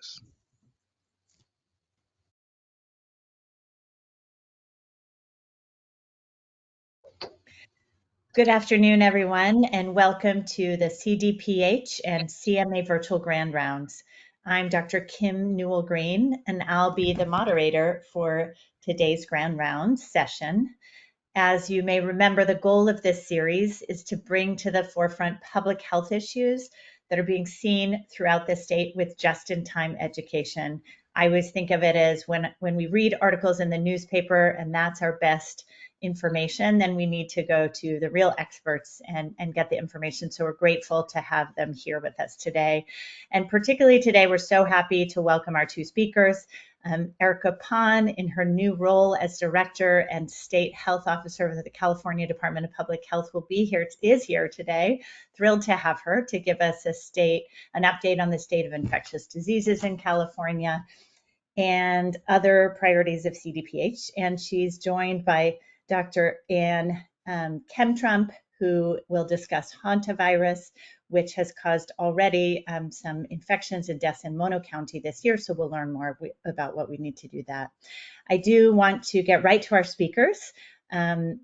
Infectious. Good afternoon, everyone, and welcome to the CDPH and CMA Virtual Grand Rounds. I'm Dr. Kim Newell-Green, and I'll be the moderator for today's Grand Round session. As you may remember, the goal of this series is to bring to the forefront public health issues that are being seen throughout the state with just-in-time education. I always think of it as when we read articles in the newspaper and that's our best information, then we need to go to the real experts and get the information. So we're grateful to have them here with us today. And particularly today, we're so happy to welcome our two speakers. Erica Pon, in her new role as Director and State Health Officer of the California Department of Public Health, is here today. Thrilled to have her to give us an update on the state of infectious diseases in California and other priorities of CDPH. And she's joined by Dr. Ann Kemtrump, who will discuss Hantavirus, which has caused already some infections and deaths in Mono County this year. So we'll learn more about what we need to do that. I do want to get right to our speakers.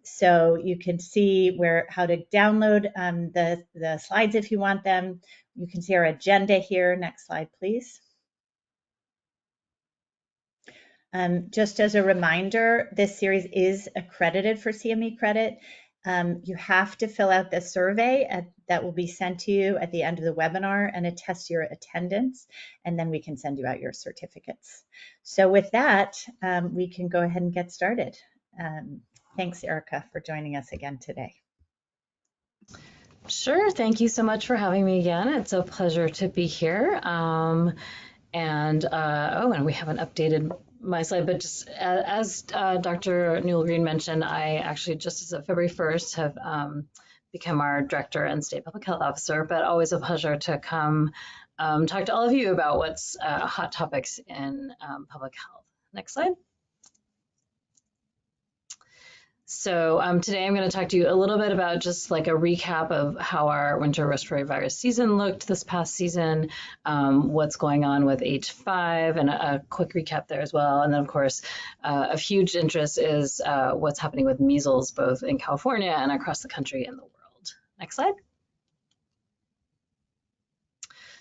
So you can see how to download the slides if you want them. You can see our agenda here. Next slide, please. Just as a reminder, this series is accredited for CME credit. You have to fill out the survey that will be sent to you at the end of the webinar and attest your attendance, and then we can send you out your certificates. So with that, we can go ahead and get started. Thanks, Erica, for joining us again today. Sure. Thank you so much for having me again. It's a pleasure to be here. And we haven't updated my slide, but just as Dr. Newell-Green mentioned, I actually just as of February 1st have become our Director and State Public Health Officer, but always a pleasure to come talk to all of you about what's hot topics in public health. Next slide. So today I'm going to talk to you a little bit about just like a recap of how our winter respiratory virus season looked this past season, what's going on with H5, and a quick recap there as well. And then, of course, of huge interest is what's happening with measles, both in California and across the country and the world. Next slide.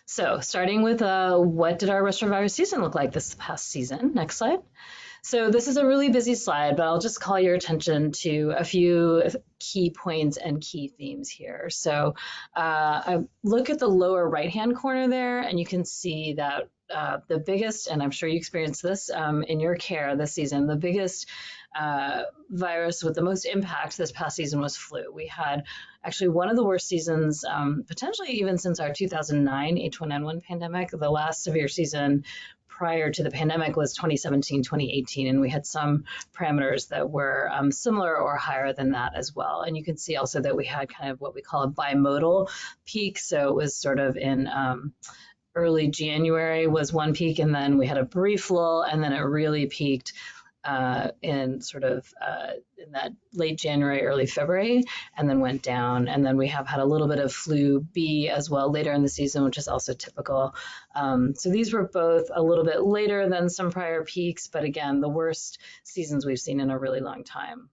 So starting with what did our respiratory virus season look like this past season? Next slide. So this is a really busy slide, but I'll just call your attention to a few key points and key themes here. So I look at the lower right-hand corner there, and you can see that the biggest, and I'm sure you experienced this in your care this season, the biggest virus with the most impact this past season was flu. We had actually one of the worst seasons, potentially even since our 2009 H1N1 pandemic. The last severe season prior to the pandemic was 2017, 2018, and we had some parameters that were similar or higher than that as well. And you can see also that we had kind of what we call a bimodal peak. So it was sort of in early January was one peak, and then we had a brief lull, and then it really peaked in sort of in that late January, early February, and then went down. And then we have had a little bit of flu B as well later in the season, which is also typical. So these were both a little bit later than some prior peaks, but again, the worst seasons we've seen in a really long time.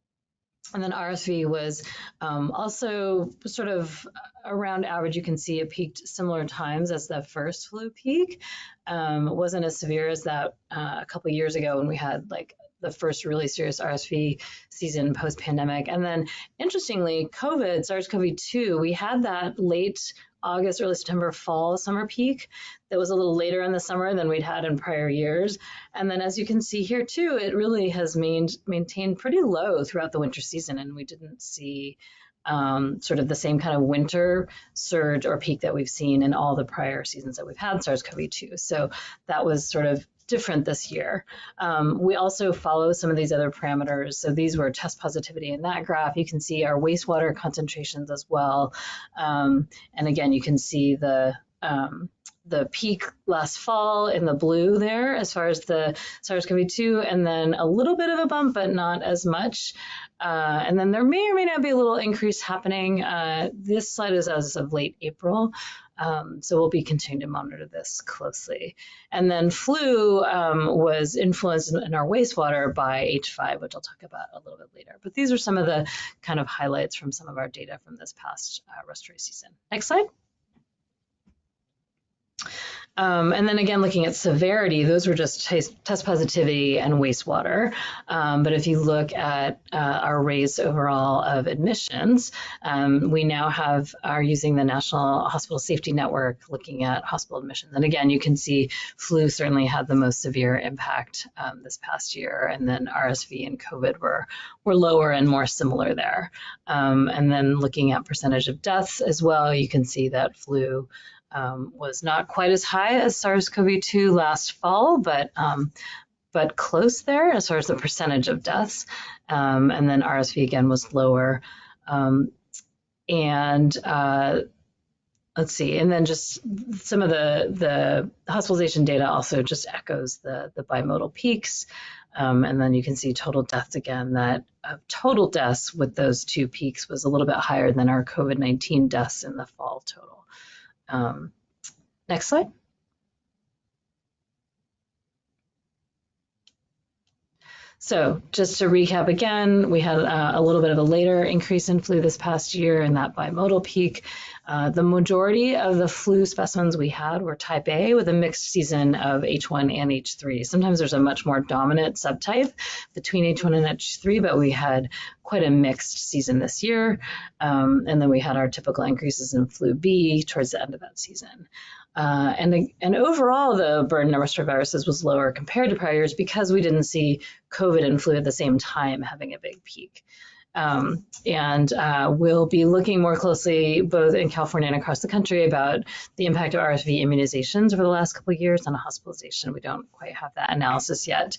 And then RSV was also sort of around average. You can see it peaked similar times as the first flu peak. It wasn't as severe as that a couple of years ago when we had like the first really serious RSV season post-pandemic. And then interestingly, SARS-CoV-2, we had that late August, early September, fall, summer peak that was a little later in the summer than we'd had in prior years. And then as you can see here too, it really has maintained pretty low throughout the winter season, and we didn't see sort of the same kind of winter surge or peak that we've seen in all the prior seasons that we've had SARS-CoV-2. So that was sort of different this year. We also follow some of these other parameters. So these were test positivity in that graph. You can see our wastewater concentrations as well. And again, you can see the the peak last fall in the blue there as far as the SARS-CoV-2, and then a little bit of a bump, but not as much. And then there may or may not be a little increase happening. This slide is as of late April. So we'll be continuing to monitor this closely. And then flu was influenced in our wastewater by H5, which I'll talk about a little bit later. But these are some of the kind of highlights from some of our data from this past respiratory season. Next slide. And then again, looking at severity, those were just test positivity and wastewater. But if you look at our rates overall of admissions, we now are using the National Hospital Safety Network looking at hospital admissions. And again, you can see flu certainly had the most severe impact this past year. And then RSV and COVID were lower and more similar there. And then looking at percentage of deaths as well, you can see that flu was not quite as high as SARS-CoV-2 last fall, but close there as far as the percentage of deaths. And then RSV again was lower. Let's see, and then just some of the hospitalization data also just echoes the bimodal peaks. And then you can see total deaths again, that total deaths with those two peaks was a little bit higher than our COVID-19 deaths in the fall total. Next slide. So just to recap again, we had a little bit of a later increase in flu this past year in that bimodal peak. The majority of the flu specimens we had were type A with a mixed season of H1 and H3. Sometimes there's a much more dominant subtype between H1 and H3, but we had quite a mixed season this year. And then we had our typical increases in flu B towards the end of that season. And overall, the burden of respiratory viruses was lower compared to prior years because we didn't see COVID and flu at the same time having a big peak. We'll be looking more closely both in California and across the country about the impact of RSV immunizations over the last couple of years on hospitalization. We don't quite have that analysis yet.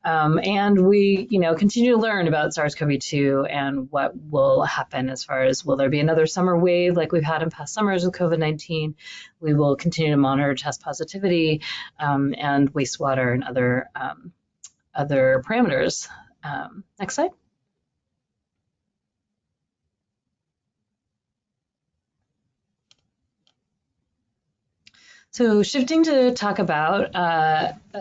And we, continue to learn about SARS-CoV-2 and what will happen as far as will there be another summer wave like we've had in past summers with COVID-19. We will continue to monitor test positivity and wastewater and other parameters. Next slide. So shifting to talk about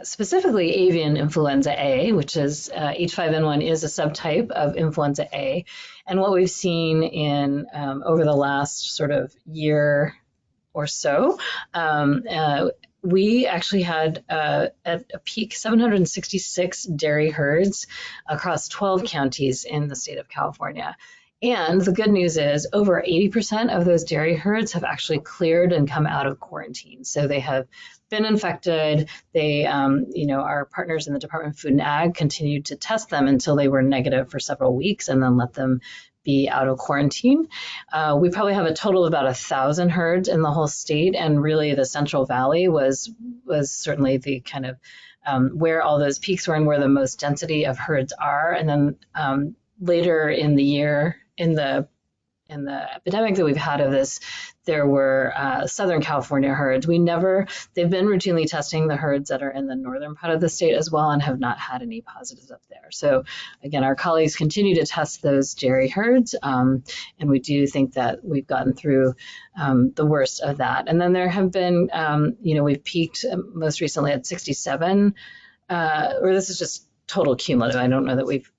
specifically avian influenza A, which is H5N1 is a subtype of influenza A. And what we've seen in over the last sort of year or so, we actually had at a peak 766 dairy herds across 12 counties in the state of California. And the good news is over 80% of those dairy herds have actually cleared and come out of quarantine. So they have been infected. They, our partners in the Department of Food and Ag continued to test them until they were negative for several weeks and then let them be out of quarantine. We probably have a total of about 1,000 herds in the whole state. And really the Central Valley was certainly the kind of where all those peaks were and where the most density of herds are. And then later in the year, in the epidemic that we've had of this, there were Southern California herds. They've been routinely testing the herds that are in the northern part of the state as well and have not had any positives up there. So again, our colleagues continue to test those dairy herds, and we do think that we've gotten through the worst of that. And then there have been, we've peaked most recently at 67, or this is just total cumulative. I don't know that we've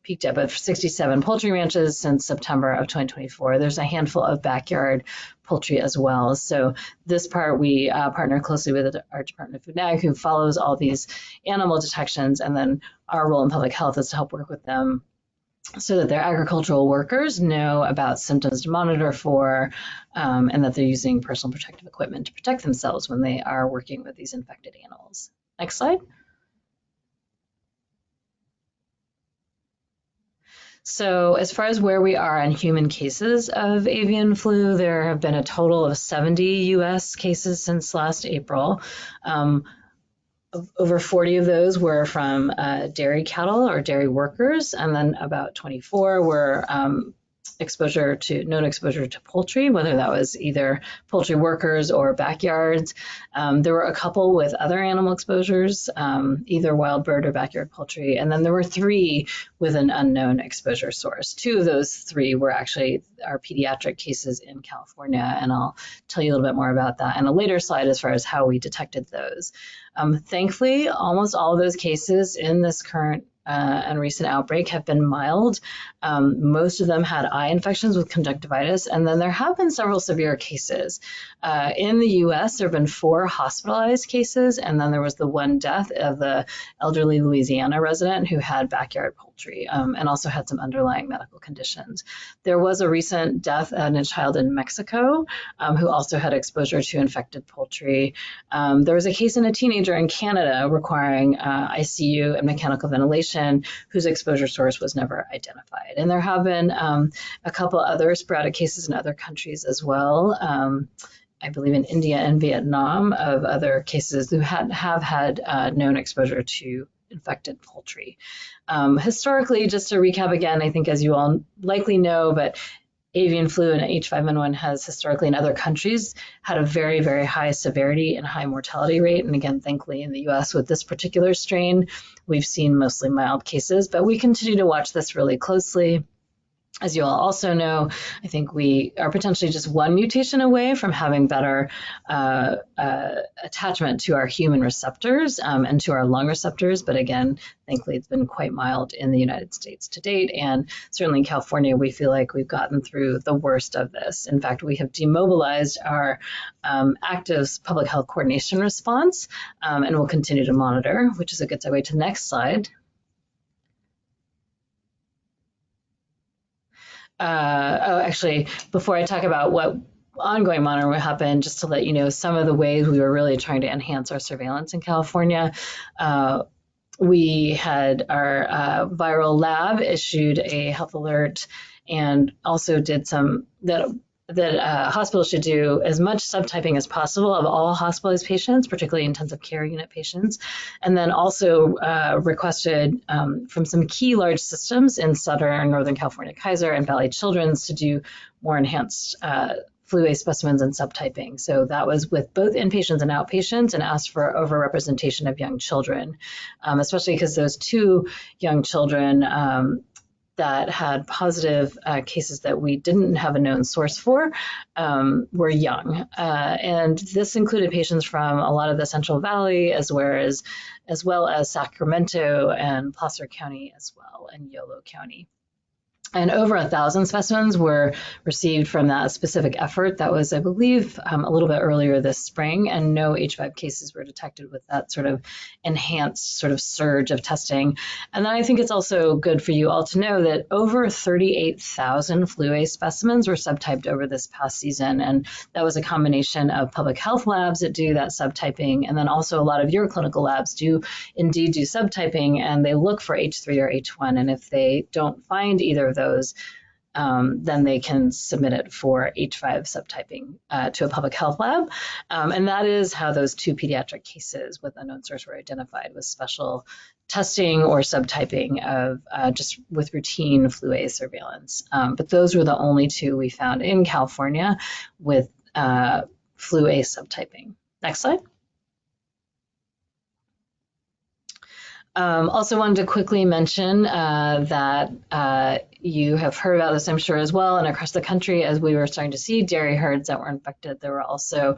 peaked yet, but 67 poultry ranches since September of 2024. There's a handful of backyard poultry as well. So this part, we partner closely with our Department of Food and Ag, who follows all these animal detections. And then our role in public health is to help work with them so that their agricultural workers know about symptoms to monitor for, and that they're using personal protective equipment to protect themselves when they are working with these infected animals. Next slide. So as far as where we are on human cases of avian flu, there have been a total of 70 U.S. cases since last April. Over 40 of those were from dairy cattle or dairy workers, and then about 24 were known exposure to poultry, whether that was either poultry workers or backyards. There were a couple with other animal exposures, either wild bird or backyard poultry. And then there were 3 with an unknown exposure source. 2 of those 3 were actually our pediatric cases in California. And I'll tell you a little bit more about that in a later slide as far as how we detected those. Thankfully, almost all of those cases in this current and recent outbreak have been mild. Most of them had eye infections with conjunctivitis, and then there have been several severe cases. In the US, there have been 4 hospitalized cases, and then there was the 1 death of the elderly Louisiana resident who had backyard poultry and also had some underlying medical conditions. There was a recent death in a child in Mexico who also had exposure to infected poultry. There was a case in a teenager in Canada requiring ICU and mechanical ventilation whose exposure source was never identified. And there have been a couple other sporadic cases in other countries as well. I believe in India and Vietnam of other cases who have had known exposure to infected poultry. Historically, just to recap again, I think as you all likely know, but avian flu and H5N1 has historically in other countries had a very, very high severity and high mortality rate. And again, thankfully in the US with this particular strain, we've seen mostly mild cases, but we continue to watch this really closely. As you all also know, I think we are potentially just 1 mutation away from having better attachment to our human receptors and to our lung receptors. But again, thankfully, it's been quite mild in the United States to date. And certainly in California, we feel like we've gotten through the worst of this. In fact, we have demobilized our active public health coordination response and will continue to monitor, which is a good segue to the next slide. Actually, before I talk about what ongoing monitoring will happen, just to let you know some of the ways we were really trying to enhance our surveillance in California. We had our viral lab issued a health alert and also did some that hospitals should do as much subtyping as possible of all hospitalized patients, particularly intensive care unit patients, and then also requested from some key large systems in Southern Northern California, Kaiser and Valley Children's to do more enhanced flu A specimens and subtyping. So that was with both inpatients and outpatients and asked for overrepresentation of young children, especially because those 2 young children that had positive cases that we didn't have a known source for were young. And this included patients from a lot of the Central Valley as well as Sacramento and Placer County as well, and Yolo County. And over 1,000 specimens were received from that specific effort. That was, I believe, a little bit earlier this spring, and no H5 cases were detected with that sort of enhanced sort of surge of testing. And then I think it's also good for you all to know that over 38,000 flu A specimens were subtyped over this past season. And that was a combination of public health labs that do that subtyping, and then also a lot of your clinical labs do indeed do subtyping, and they look for H3 or H1. And if they don't find either of those, then they can submit it for H5 subtyping to a public health lab. And that is how those 2 pediatric cases with unknown source were identified, with special testing or subtyping of just with routine flu A surveillance. But those were the only 2 we found in California with flu A subtyping. Next slide. Also wanted to quickly mention that you have heard about this, I'm sure, as well, and across the country, as we were starting to see dairy herds that were infected, there were also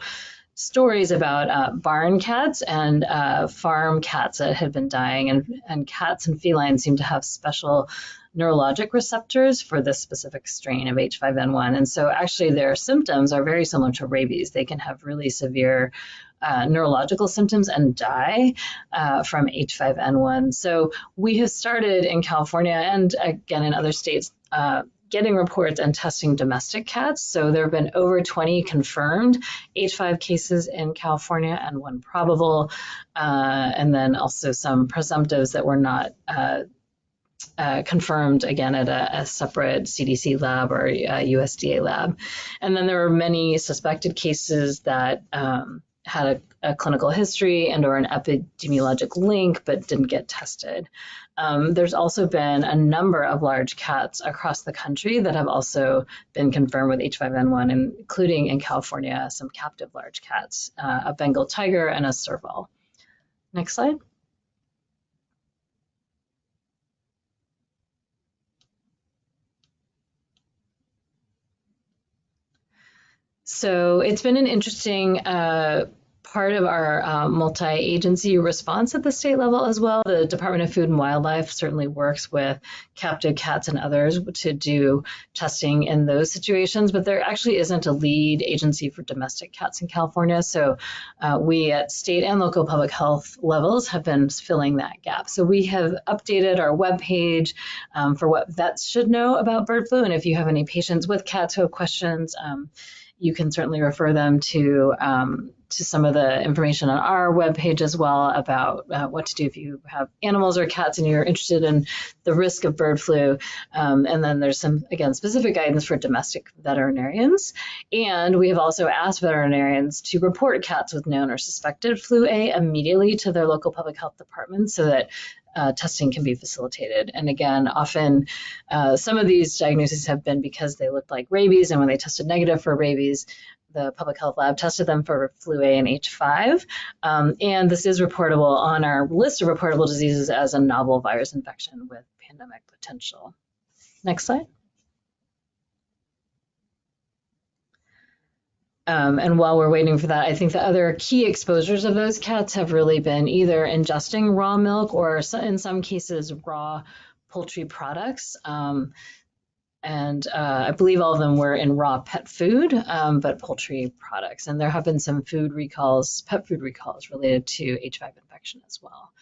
stories about barn cats and farm cats that had been dying, and cats and felines seem to have special neurologic receptors for this specific strain of H5N1. And so actually their symptoms are very similar to rabies. They can have really severe neurological symptoms and die from H5N1. So we have started in California and again in other states getting reports and testing domestic cats. So there have been over 20 confirmed H5 cases in California and 1 probable, and then also some presumptives that were not confirmed again at a separate CDC lab or USDA lab. And then there were many suspected cases that had a clinical history and or an epidemiologic link but didn't get tested. There's also been a number of large cats across the country that have also been confirmed with H5N1, including in California, some captive large cats, a Bengal tiger and a serval. Next slide. So it's been an interesting part of our multi-agency response at the state level as well. The Department of Food and Wildlife certainly works with captive cats and others to do testing in those situations, but there actually isn't a lead agency for domestic cats in California. So we at state and local public health levels have been filling that gap. So we have updated our webpage for what vets should know about bird flu. And if you have any patients with cats who have questions, you can certainly refer them to some of the information on our webpage as well about what to do if you have animals or cats and you're interested in the risk of bird flu. And then there's some, again, specific guidance for domestic veterinarians. And we have also asked veterinarians to report cats with known or suspected flu A immediately to their local public health department so that testing can be facilitated. And again, often some of these diagnoses have been because they looked like rabies, and when they tested negative for rabies, the public health lab tested them for flu A and H5. And this is reportable on our list of reportable diseases as a novel virus infection with pandemic potential. Next slide. And while we're waiting for that, I think the other key exposures of those cats have really been either ingesting raw milk or in some cases raw poultry products. I believe all of them were in raw pet food, but poultry products. And there have been some food recalls, pet food recalls related to H5 infection as well.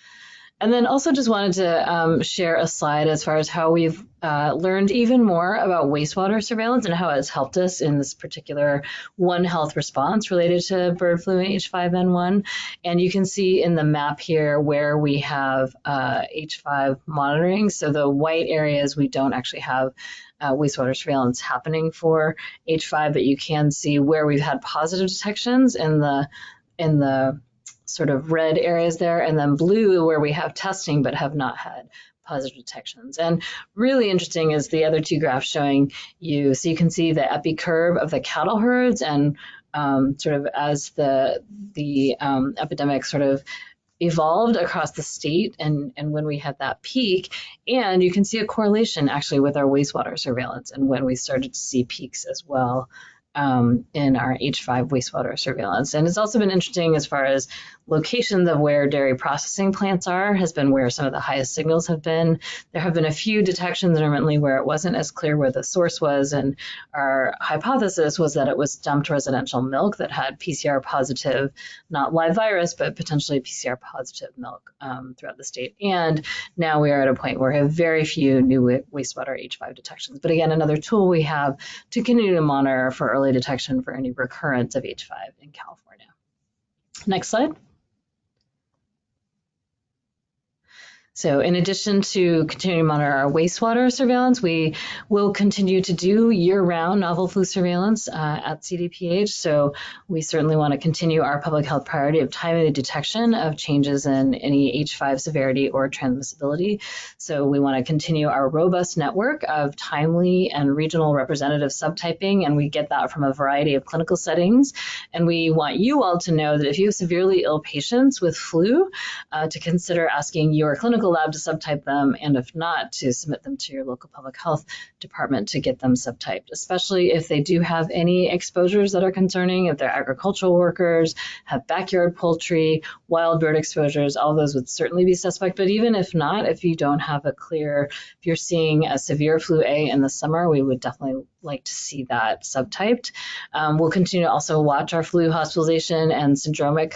And then also just wanted to share a slide as far as how we've learned even more about wastewater surveillance and how it's helped us in this particular One Health response related to bird flu and H5N1. And you can see in the map here where we have H5 monitoring. So the white areas, we don't actually have wastewater surveillance happening for H5, but you can see where we've had positive detections in the sort of red areas there, and then blue where we have testing but have not had positive detections. And really interesting is the other two graphs showing you, so you can see the epi curve of the cattle herds, and sort of as the epidemic sort of evolved across the state and when we had that peak. And you can see a correlation actually with our wastewater surveillance and when we started to see peaks as well in our H5 wastewater surveillance. And it's also been interesting as far as locations of where dairy processing plants are, has been where some of the highest signals have been. There have been a few detections intermittently where it wasn't as clear where the source was, and our hypothesis was that it was dumped residential milk that had PCR positive, not live virus, but potentially PCR positive milk throughout the state. And now we are at a point where we have very few new wastewater H5 detections. But again, another tool we have to continue to monitor for early detection for any recurrence of H5 in California. Next slide. So in addition to continuing to monitor our wastewater surveillance, we will continue to do year-round novel flu surveillance at CDPH. So we certainly want to continue our public health priority of timely detection of changes in any H5 severity or transmissibility. So we want to continue our robust network of timely and regional representative subtyping, and we get that from a variety of clinical settings. And we want you all to know that if you have severely ill patients with flu, to consider asking your clinical lab to subtype them, and if not, to submit them to your local public health department to get them subtyped, especially if they do have any exposures that are concerning, if they're agricultural workers, have backyard poultry, wild bird exposures, all those would certainly be suspect. But even if not, if you don't have a clear, if you're seeing a severe flu A in the summer, we would definitely like to see that subtyped. We'll continue to also watch our flu hospitalization and syndromic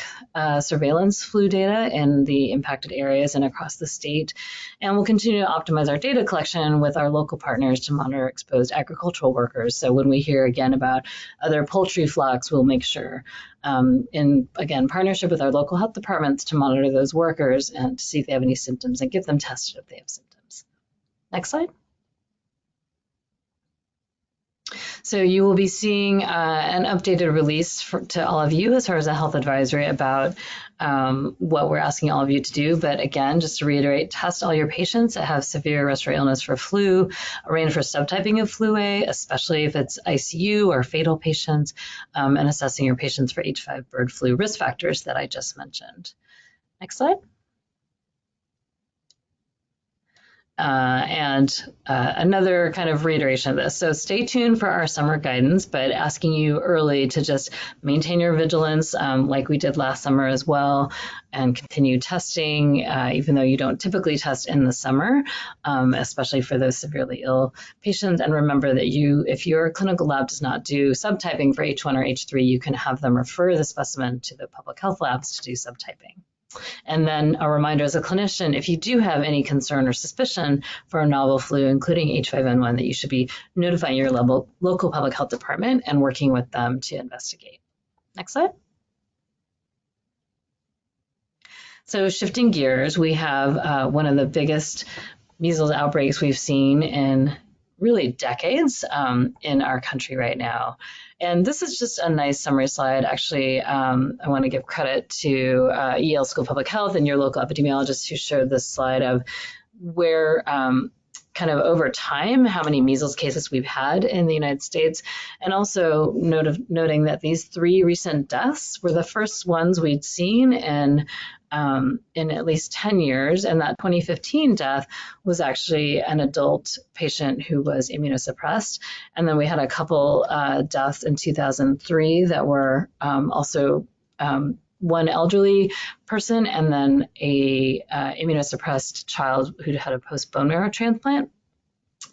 surveillance flu data in the impacted areas and across the state. And we'll continue to optimize our data collection with our local partners to monitor exposed agricultural workers. So when we hear again about other poultry flocks, we'll make sure in, again, partnership with our local health departments to monitor those workers and to see if they have any symptoms and get them tested if they have symptoms. Next slide. So you will be seeing an updated release to all of you as far as a health advisory about what we're asking all of you to do. But again, just to reiterate, test all your patients that have severe respiratory illness for flu, arrange for subtyping of flu A, especially if it's ICU or fatal patients, and assessing your patients for H5 bird flu risk factors that I just mentioned. Next slide. Another kind of reiteration of this. So stay tuned for our summer guidance, but asking you early to just maintain your vigilance like we did last summer as well, and continue testing, even though you don't typically test in the summer, especially for those severely ill patients. And remember that if your clinical lab does not do subtyping for H1 or H3, you can have them refer the specimen to the public health labs to do subtyping. And then a reminder as a clinician, if you do have any concern or suspicion for a novel flu, including H5N1, that you should be notifying your local public health department and working with them to investigate. Next slide. So shifting gears, we have one of the biggest measles outbreaks we've seen in really decades in our country right now. And this is just a nice summary slide. Actually, I want to give credit to Yale School of Public Health and your local epidemiologist who showed this slide of where kind of over time, how many measles cases we've had in the United States. And also noting that these 3 recent deaths were the first ones we'd seen in at least 10 years. And that 2015 death was actually an adult patient who was immunosuppressed. And then we had a couple deaths in 2003 that were also one elderly person and then a immunosuppressed child who had a post bone marrow transplant.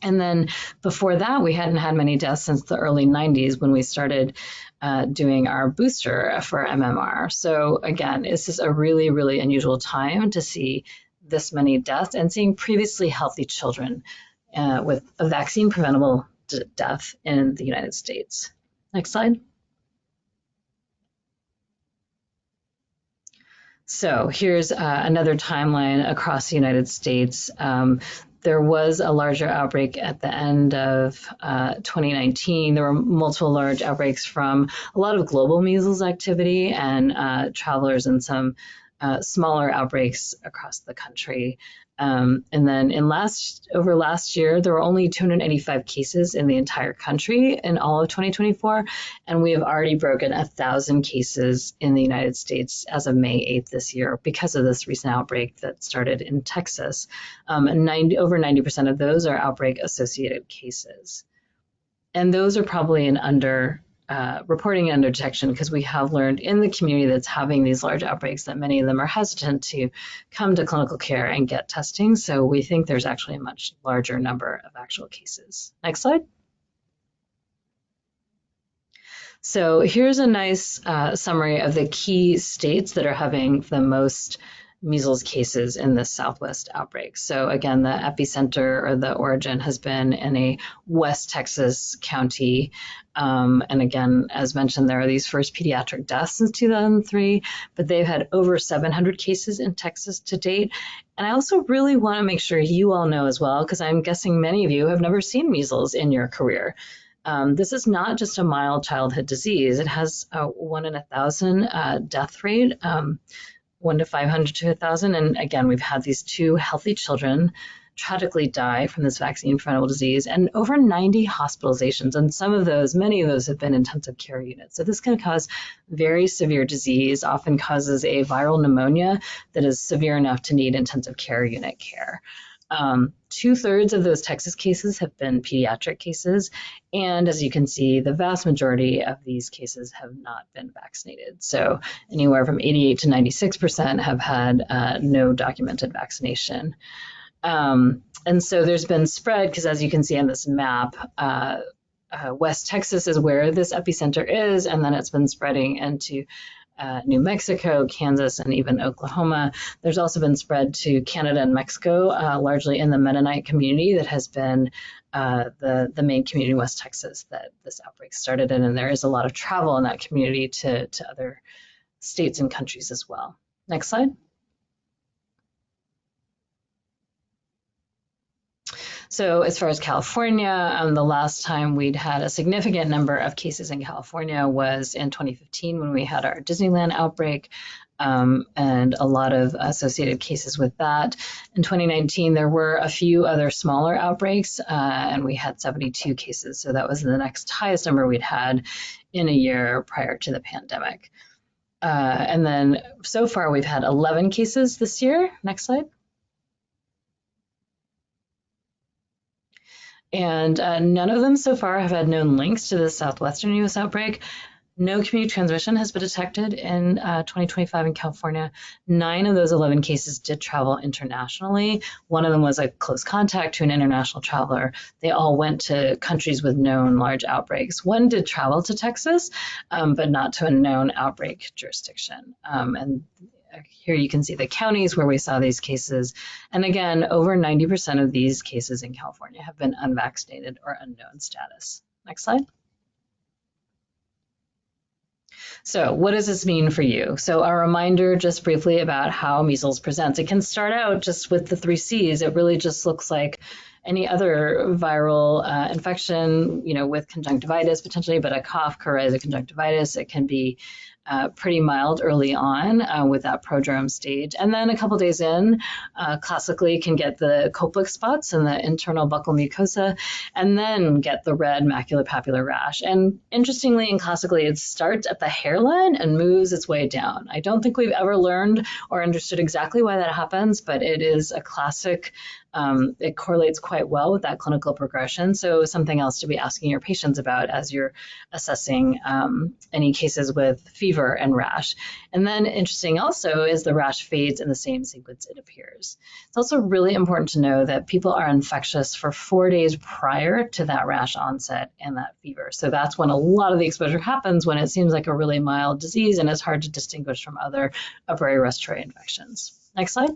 And then before that, we hadn't had many deaths since the early 90s when we started doing our booster for MMR. So again, this is a really, really unusual time to see this many deaths and seeing previously healthy children with a vaccine preventable death in the United States. Next slide. So here's another timeline across the United States. There was a larger outbreak at the end of 2019. There were multiple large outbreaks from a lot of global measles activity and travelers and some smaller outbreaks across the country. And then over last year, there were only 285 cases in the entire country in all of 2024, and we have already broken 1,000 cases in the United States as of May 8th this year because of this recent outbreak that started in Texas. And over 90% of those are outbreak-associated cases. And those are probably reporting under detection because we have learned in the community that's having these large outbreaks that many of them are hesitant to come to clinical care and get testing. So we think there's actually a much larger number of actual cases. Next slide. So here's a nice summary of the key states that are having the most measles cases in the Southwest outbreak. So again, the epicenter or the origin has been in a West Texas county. And again, as mentioned, there are these first pediatric deaths since 2003, but they've had over 700 cases in Texas to date. And I also really want to make sure you all know as well, because I'm guessing many of you have never seen measles in your career. This is not just a mild childhood disease. It has a 1 in 1,000 death rate. 1 to 500 to 1,000. And again, we've had these 2 healthy children tragically die from this vaccine preventable disease and over 90 hospitalizations. And many of those have been intensive care units. So this can cause very severe disease, often causes a viral pneumonia that is severe enough to need intensive care unit care. 2/3 of those Texas cases have been pediatric cases. And as you can see, the vast majority of these cases have not been vaccinated. So anywhere from 88 to 96% have had no documented vaccination. And so there's been spread, because as you can see on this map, West Texas is where this epicenter is, and then it's been spreading into New Mexico, Kansas, and even Oklahoma. There's also been spread to Canada and Mexico, largely in the Mennonite community that has been the main community in West Texas that this outbreak started in. And there is a lot of travel in that community to other states and countries as well. Next slide. So as far as California, the last time we'd had a significant number of cases in California was in 2015 when we had our Disneyland outbreak. And a lot of associated cases with that. In 2019, there were a few other smaller outbreaks, and we had 72 cases. So that was the next highest number we'd had in a year prior to the pandemic. And then so far, we've had 11 cases this year. Next slide. And none of them so far have had known links to the southwestern US outbreak. No community transmission has been detected in 2025 in California. 9 of those 11 cases did travel internationally. One of them was a close contact to an international traveler. They all went to countries with known large outbreaks. One did travel to Texas, but not to a known outbreak jurisdiction. And here you can see the counties where we saw these cases. And again, over 90% of these cases in California have been unvaccinated or unknown status. Next slide. So what does this mean for you? So a reminder just briefly about how measles presents. It can start out just with the 3 C's. It really just looks like any other viral infection, with conjunctivitis potentially, but a cough, coryza conjunctivitis. It can be pretty mild early on with that prodrome stage. And then a couple days in, classically can get the Koplik spots in the internal buccal mucosa, and then get the red maculopapular rash. And interestingly and classically, it starts at the hairline and moves its way down. I don't think we've ever learned or understood exactly why that happens, but it is a classic. It correlates quite well with that clinical progression. So something else to be asking your patients about as you're assessing any cases with fever and rash. And then interesting also is the rash fades in the same sequence it appears. It's also really important to know that people are infectious for 4 days prior to that rash onset and that fever. So that's when a lot of the exposure happens, when it seems like a really mild disease and it's hard to distinguish from other upper respiratory infections. Next slide.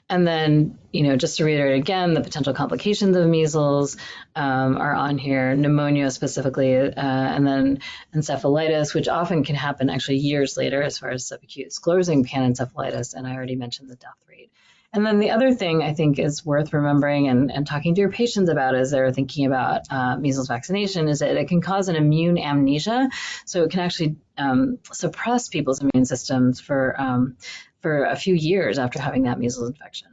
And then, just to reiterate again, the potential complications of measles are on here, pneumonia specifically, and then encephalitis, which often can happen actually years later as far as subacute sclerosing panencephalitis, and I already mentioned the death rate. And then the other thing I think is worth remembering and talking to your patients about as they're thinking about measles vaccination is that it can cause an immune amnesia. So it can actually suppress people's immune systems for a few years after having that measles infection.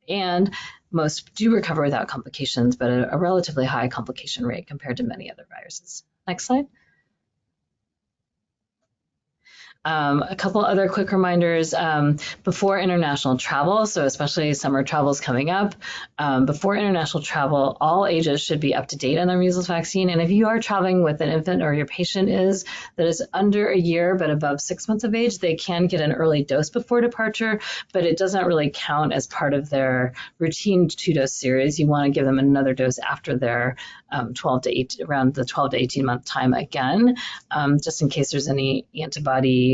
And most do recover without complications, but a relatively high complication rate compared to many other viruses. Next slide. A couple other quick reminders before international travel, so especially summer travels coming up. Before international travel, all ages should be up to date on their measles vaccine. And if you are traveling with an infant or your patient that is under a year but above 6 months of age, they can get an early dose before departure, but it does not really count as part of their routine 2-dose series. You want to give them another dose after their around the 12 to 18 month time again, just in case there's any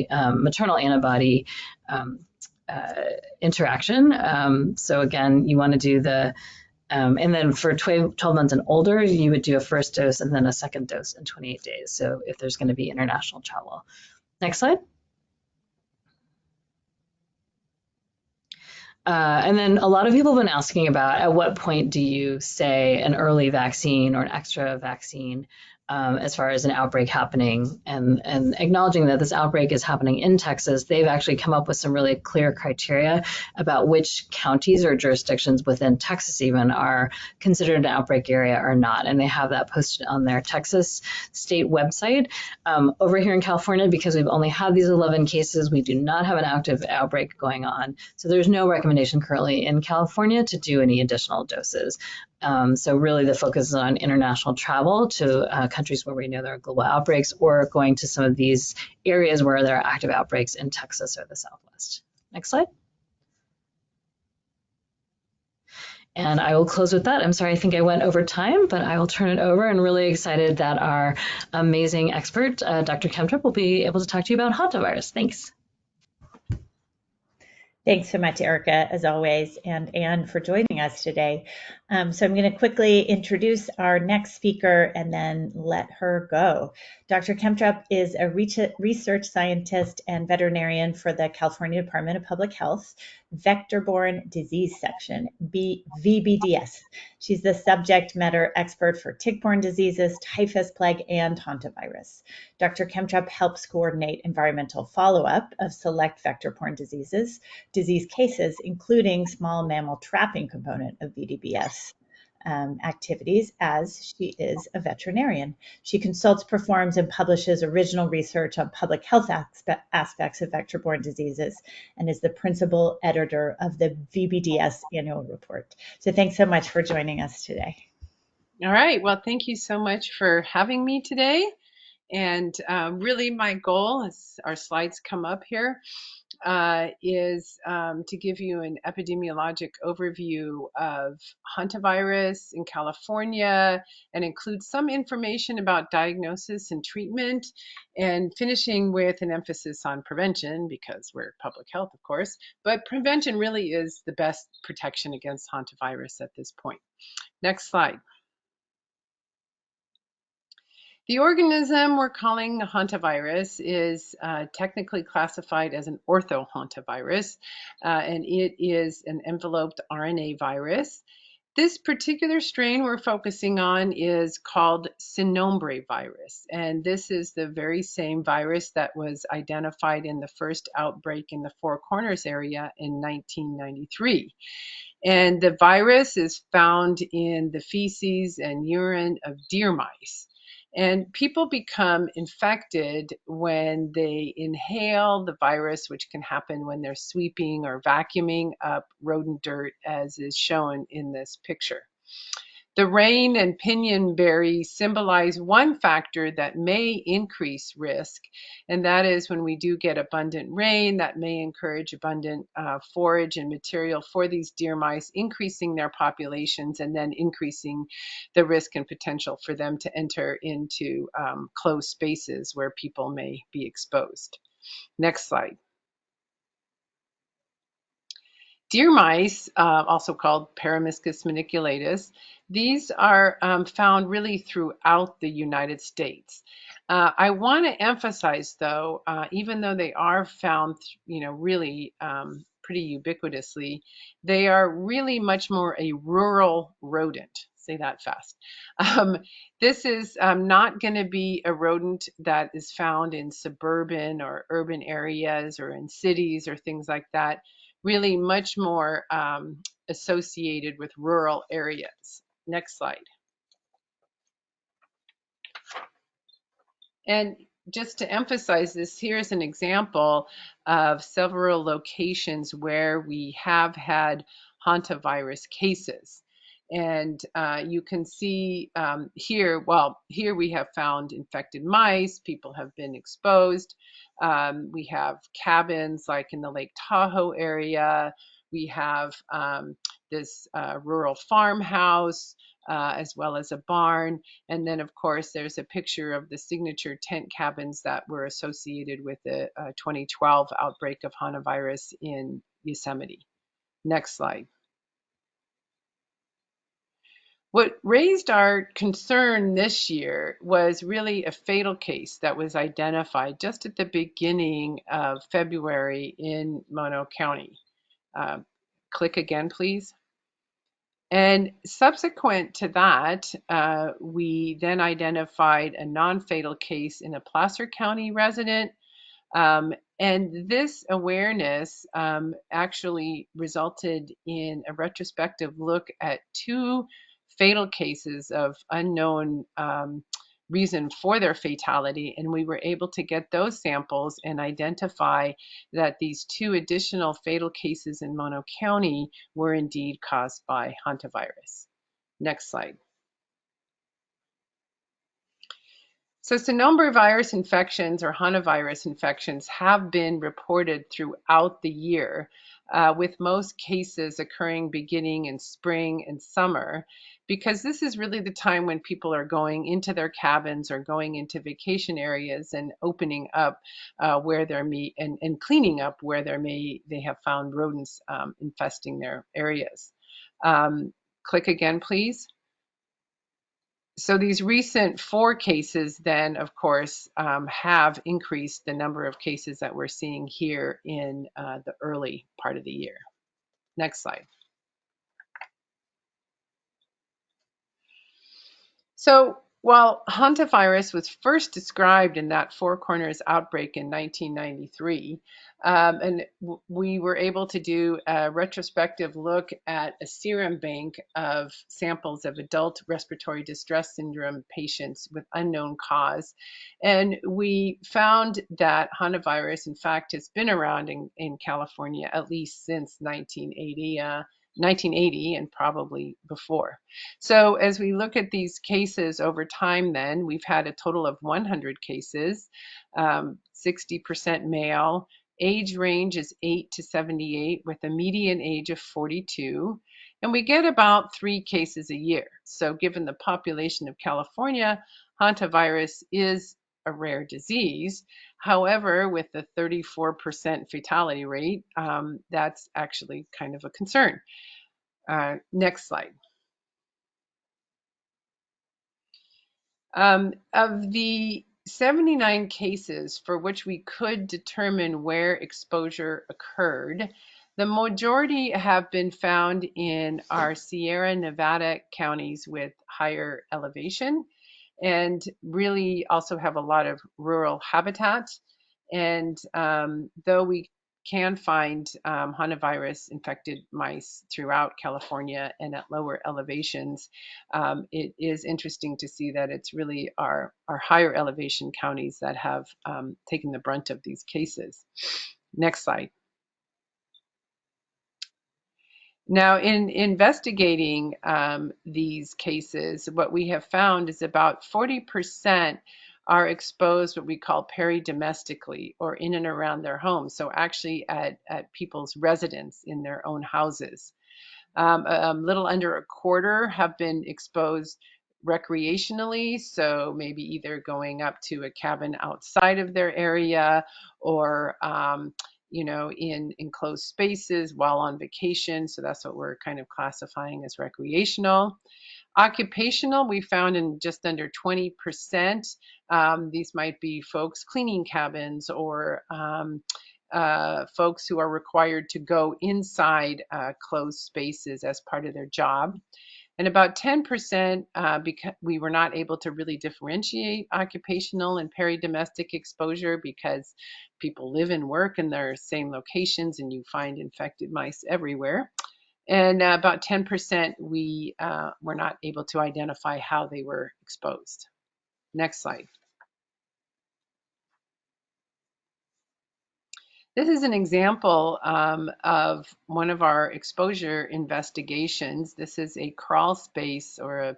maternal antibody interaction. So again, you want to do and then for 12 months and older, you would do a first dose and then a second dose in 28 days. So if there's going to be international travel. Next slide. And then a lot of people have been asking about at what point do you say an early vaccine or an extra vaccine as far as an outbreak happening, and acknowledging that this outbreak is happening in Texas. They've actually come up with some really clear criteria about which counties or jurisdictions within Texas even are considered an outbreak area or not. And they have that posted on their Texas state website. Over here in California, because we've only had these 11 cases, we do not have an active outbreak going on. So there's no recommendation currently in California to do any additional doses. So really the focus is on international travel to countries where we know there are global outbreaks, or going to some of these areas where there are active outbreaks in Texas or the Southwest. Next slide. And I will close with that. I'm sorry, I think I went over time, but I will turn it over, and really excited that our amazing expert, Dr. Kemtrup, will be able to talk to you about hantavirus. Thanks. Thanks so much, Erica, as always, and Anne for joining us today. So I'm going to quickly introduce our next speaker and then let her go. Dr. Kemtrup is a research scientist and veterinarian for the California Department of Public Health. vector-borne disease section, VBDS. She's the subject matter expert for tick-borne diseases, typhus plague, and hantavirus. Dr. Kemtrup helps coordinate environmental follow-up of select vector-borne disease cases, including small mammal trapping component of VDBS activities, as she is a veterinarian. She consults, performs, and publishes original research on public health aspects of vector-borne diseases and is the principal editor of the VBDS annual report. So thanks so much for joining us today. All right. Well, thank you so much for having me today. And really, my goal, as our slides come up here, is to give you an epidemiologic overview of hantavirus in California and include some information about diagnosis and treatment, and finishing with an emphasis on prevention because we're public health, of course, but prevention really is the best protection against hantavirus at this point. Next slide. The organism we're calling hantavirus is technically classified as an orthohantavirus, and it is an enveloped RNA virus. This particular strain we're focusing on is called Cynombre virus, and this is the very same virus that was identified in the first outbreak in the Four Corners area in 1993. And the virus is found in the feces and urine of deer mice. And people become infected when they inhale the virus, which can happen when they're sweeping or vacuuming up rodent dirt, as is shown in this picture. The rain and pinionberry symbolize one factor that may increase risk, and that is when we do get abundant rain, that may encourage abundant forage and material for these deer mice, increasing their populations and then increasing the risk and potential for them to enter into closed spaces where people may be exposed. Next slide. Deer mice, also called Paramiscus maniculatus, these are found really throughout the United States. I want to emphasize, though, even though they are found, really pretty ubiquitously, they are really much more a rural rodent. Say that fast. This is not going to be a rodent that is found in suburban or urban areas or in cities or things like that. Really much more associated with rural areas. Next slide. And just to emphasize this, here's an example of several locations where we have had hantavirus cases. And you can see here we have found infected mice, people have been exposed. We have cabins like in the Lake Tahoe area. We have this rural farmhouse, as well as a barn. And then, of course, there's a picture of the signature tent cabins that were associated with the 2012 outbreak of hantavirus in Yosemite. Next slide. What raised our concern this year was really a fatal case that was identified just at the beginning of February in Mono County. Click again, please. And subsequent to that, we then identified a non-fatal case in a Placer County resident. And this awareness actually resulted in a retrospective look at two fatal cases of unknown reason for their fatality, and we were able to get those samples and identify that these two additional fatal cases in Mono County were indeed caused by hantavirus. Next slide. So Cynombre virus infections or hantavirus infections have been reported throughout the year, with most cases occurring beginning in spring and summer, because this is really the time when people are going into their cabins or going into vacation areas and opening up where there may and cleaning up where they have found rodents infesting their areas. Click again, please. So these recent 4 cases then, of course, have increased the number of cases that we're seeing here in the early part of the year. Next slide. So while hantavirus was first described in that Four Corners outbreak in 1993, and we were able to do a retrospective look at a serum bank of samples of adult respiratory distress syndrome patients with unknown cause. And we found that hantavirus, in fact, has been around in California at least since 1980 and probably before. So as we look at these cases over time, then we've had a total of 100 cases, 60% male. Age range is 8 to 78 with a median age of 42. And we get about 3 cases a year. So given the population of California, hantavirus is a rare disease. However, with the 34% fatality rate, that's actually kind of a concern. Next slide. Of the 79 cases for which we could determine where exposure occurred, the majority have been found in our Sierra Nevada counties with higher elevation and really also have a lot of rural habitat. And though we can find hantavirus infected mice throughout California and at lower elevations, it is interesting to see that it's really our higher elevation counties that have taken the brunt of these cases. Next slide. Now, in investigating these cases, what we have found is about 40% are exposed what we call peri-domestically or in and around their homes. So actually at people's residence in their own houses. A little under a quarter have been exposed recreationally, so maybe either going up to a cabin outside of their area or in enclosed spaces while on vacation. So that's what we're kind of classifying as recreational. Occupational, we found in just under 20%. These might be folks cleaning cabins or folks who are required to go inside closed spaces as part of their job. And about 10%, because we were not able to really differentiate occupational and peri-domestic exposure because people live and work in their same locations and you find infected mice everywhere. And about 10% we were not able to identify how they were exposed. Next slide. This is an example of one of our exposure investigations. This is a crawl space or a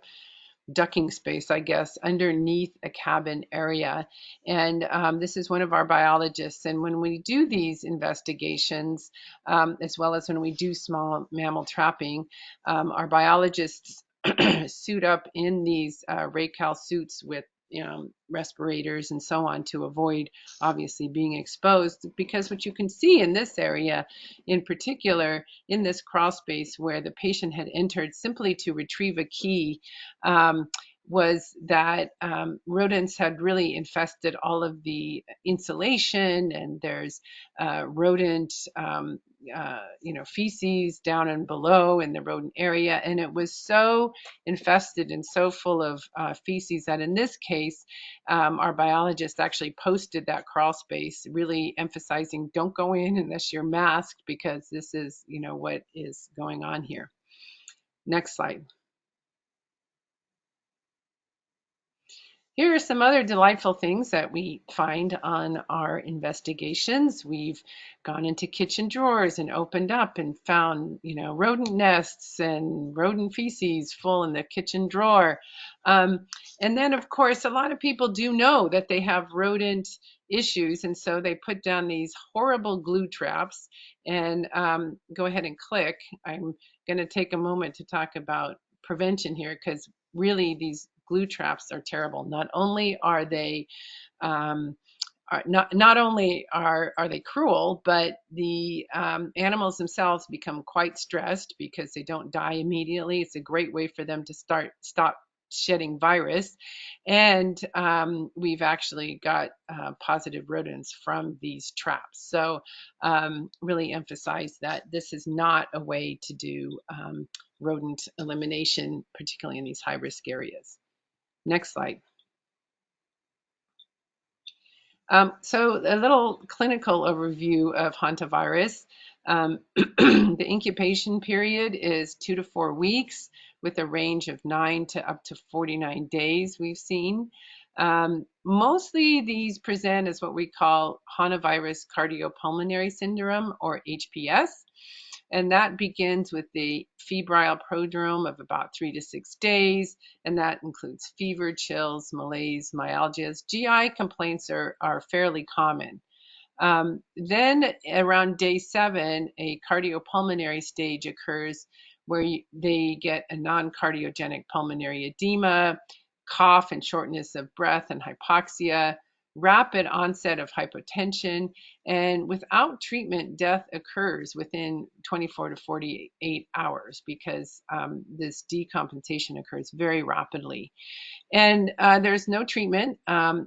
ducking space, I guess, underneath a cabin area. And this is one of our biologists. And when we do these investigations, as well as when we do small mammal trapping, our biologists suit up in these Raycal suits with respirators and so on to avoid obviously being exposed, because what you can see in this area in particular in this crawl space where the patient had entered simply to retrieve a key was that rodents had really infested all of the insulation, and there's rodent feces down and below in the rodent area, and it was so infested and so full of feces that in this case our biologist actually posted that crawl space, really emphasizing don't go in unless you're masked, because this is what is going on here. Next slide. Here are some other delightful things that we find on our investigations. We've gone into kitchen drawers and opened up and found, rodent nests and rodent feces full in the kitchen drawer. And then, of course, a lot of people do know that they have rodent issues, and so they put down these horrible glue traps. And go ahead and click. I'm going to take a moment to talk about prevention here, because really these glue traps are terrible. Not only are they not only are they cruel, but the animals themselves become quite stressed because they don't die immediately. It's a great way for them to stop shedding virus. And we've actually got positive rodents from these traps. So really emphasize that this is not a way to do rodent elimination, particularly in these high-risk areas. Next slide. So a little clinical overview of hantavirus. The incubation period is 2 to 4 weeks with a range of 9 to up to 49 days we've seen. Mostly these present as what we call hantavirus cardiopulmonary syndrome, or HPS. And that begins with the febrile prodrome of about 3 to 6 days, and that includes fever, chills, malaise, myalgias. GI complaints are fairly common. Then around day 7, a cardiopulmonary stage occurs where they get a non-cardiogenic pulmonary edema, cough and shortness of breath and hypoxia, rapid onset of hypotension, and without treatment, death occurs within 24 to 48 hours because this decompensation occurs very rapidly. And there's no treatment.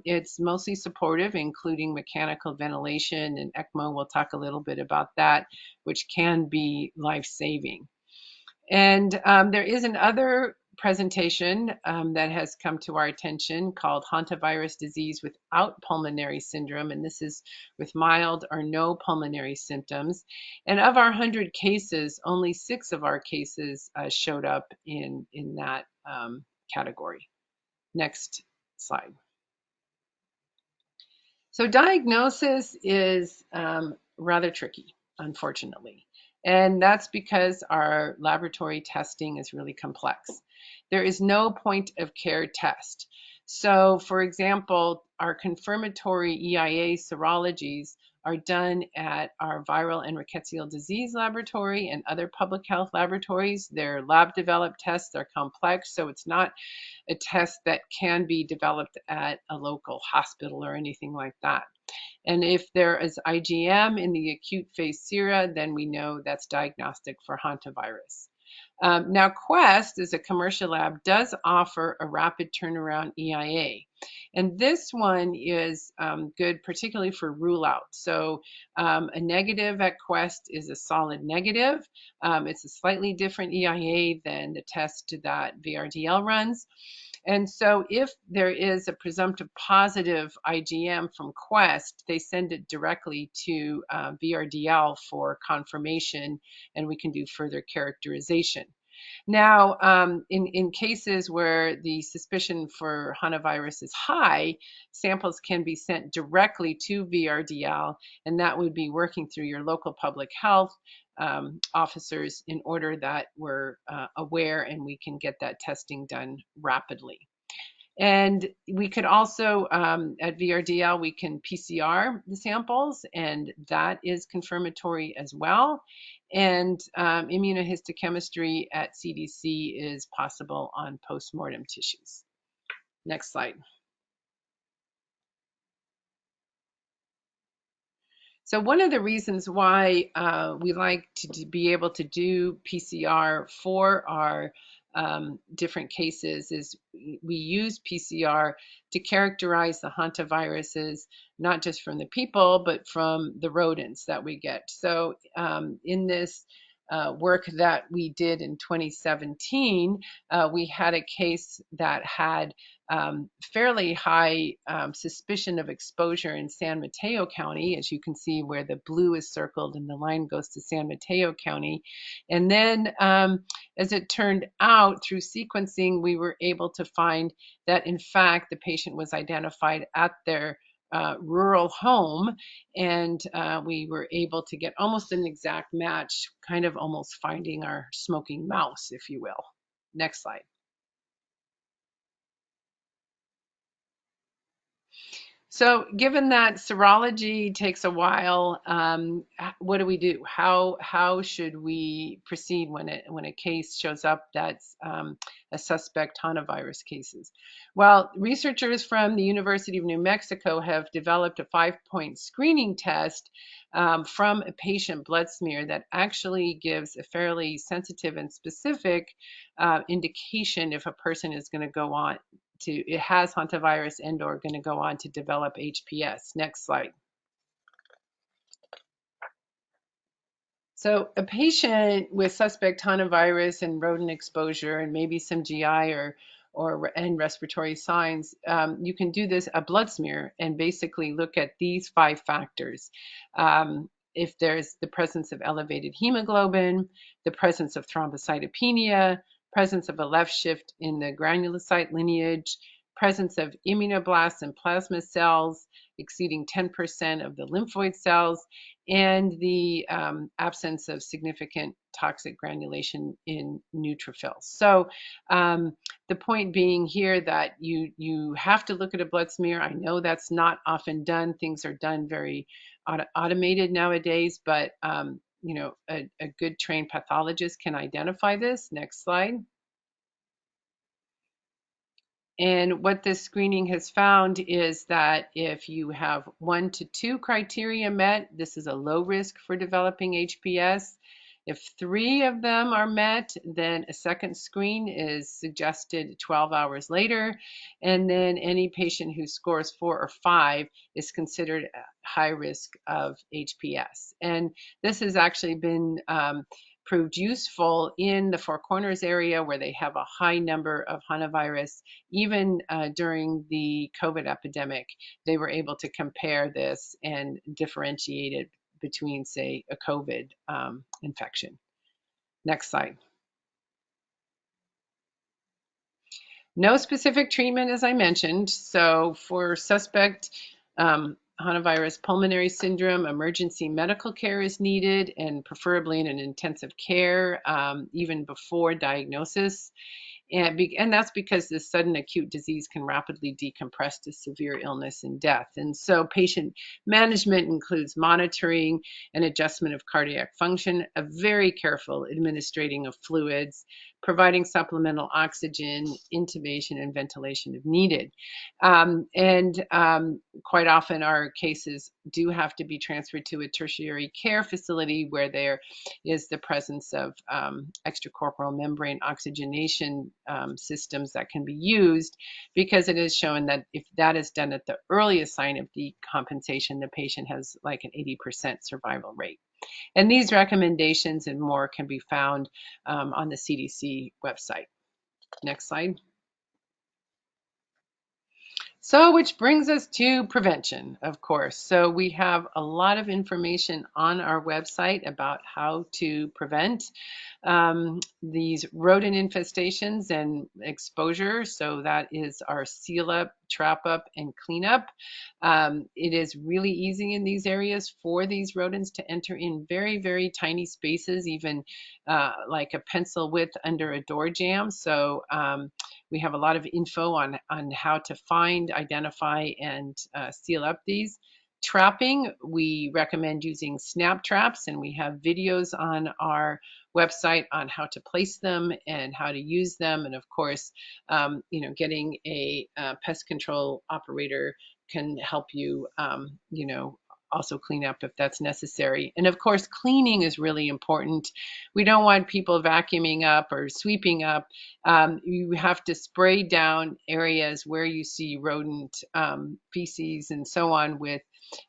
It's mostly supportive, including mechanical ventilation and ECMO. We'll talk a little bit about that, which can be life-saving. And there is another presentation that has come to our attention called hantavirus disease without pulmonary syndrome, and this is with mild or no pulmonary symptoms. And of our 100 cases, only 6 of our cases showed up in that category. Next slide. So diagnosis is rather tricky, unfortunately. And that's because our laboratory testing is really complex. There is no point of care test. So for example, our confirmatory EIA serologies are done at our viral and rickettsial disease laboratory and other public health laboratories. They're lab developed tests, they're complex, so it's not a test that can be developed at a local hospital or anything like that. And if there is IgM in the acute phase sera, then we know that's diagnostic for hantavirus. Now, Quest, as a commercial lab, does offer a rapid turnaround EIA. And this one is good, particularly for rule out. So a negative at Quest is a solid negative. It's a slightly different EIA than the test that VRDL runs. And so if there is a presumptive positive IgM from Quest, they send it directly to VRDL for confirmation, and we can do further characterization. Now, in cases where the suspicion for hantavirus is high, samples can be sent directly to VRDL, and that would be working through your local public health officers in order that we're aware and we can get that testing done rapidly. And we could also, at VRDL, we can PCR the samples, and that is confirmatory as well. And immunohistochemistry at CDC is possible on postmortem tissues. Next slide. So one of the reasons why we like to be able to do PCR for our different cases is we use PCR to characterize the hantaviruses, not just from the people, but from the rodents that we get. So in this work that we did in 2017, we had a case that had fairly high suspicion of exposure in San Mateo County, as you can see where the blue is circled and the line goes to San Mateo County. And then as it turned out, through sequencing, we were able to find that in fact the patient was identified at their rural home, and we were able to get almost an exact match, kind of almost finding our smoking mouse, if you will. Next slide. So, given that serology takes a while, what do we do? How should we proceed when a case shows up that's a suspect hantavirus cases? Well, researchers from the University of New Mexico have developed a 5-point screening test from a patient blood smear that actually gives a fairly sensitive and specific indication if a person is going to go on to it has hantavirus and or going to go on to develop HPS. Next slide. So a patient with suspect hantavirus and rodent exposure and maybe some GI and respiratory signs, you can do this a blood smear and basically look at these 5 factors. If there's the presence of elevated hemoglobin, the presence of thrombocytopenia, presence of a left shift in the granulocyte lineage, presence of immunoblasts and plasma cells exceeding 10% of the lymphoid cells, and the absence of significant toxic granulation in neutrophils. So the point being here that you have to look at a blood smear. I know that's not often done. Things are done very automated nowadays, but a good trained pathologist can identify this. Next slide. And what this screening has found is that if you have 1 to 2 criteria met, this is a low risk for developing HPS. If 3 of them are met, then a second screen is suggested 12 hours later. And then any patient who scores 4 or 5 is considered high risk of HPS. And this has actually been proved useful in the Four Corners area where they have a high number of hantavirus. Even during the COVID epidemic, they were able to compare this and differentiate it between, say, a COVID infection. Next slide. No specific treatment, as I mentioned. So for suspect hantavirus pulmonary syndrome, emergency medical care is needed, and preferably in an intensive care, even before diagnosis. And that's because this sudden acute disease can rapidly decompress to severe illness and death. And so patient management includes monitoring and adjustment of cardiac function, a very careful administrating of fluids, providing supplemental oxygen, intubation, and ventilation if needed. Quite often our cases do have to be transferred to a tertiary care facility where there is the presence of extracorporeal membrane oxygenation systems that can be used, because it is shown that if that is done at the earliest sign of decompensation, the patient has like an 80% survival rate. And these recommendations and more can be found on the CDC website. Next slide. So, which brings us to prevention, of course. So we have a lot of information on our website about how to prevent these rodent infestations and exposure. So that is our seal up, trap up, and clean up. It is really easy in these areas for these rodents to enter in very, very tiny spaces, even like a pencil width under a door jamb. So we have a lot of info on how to find, identify, and seal up these. Trapping, we recommend using snap traps, and we have videos on our website on how to place them and how to use them. And of course, getting a pest control operator can help you, also clean up if that's necessary. And of course, cleaning is really important. We don't want people vacuuming up or sweeping up. You have to spray down areas where you see rodent feces and so on with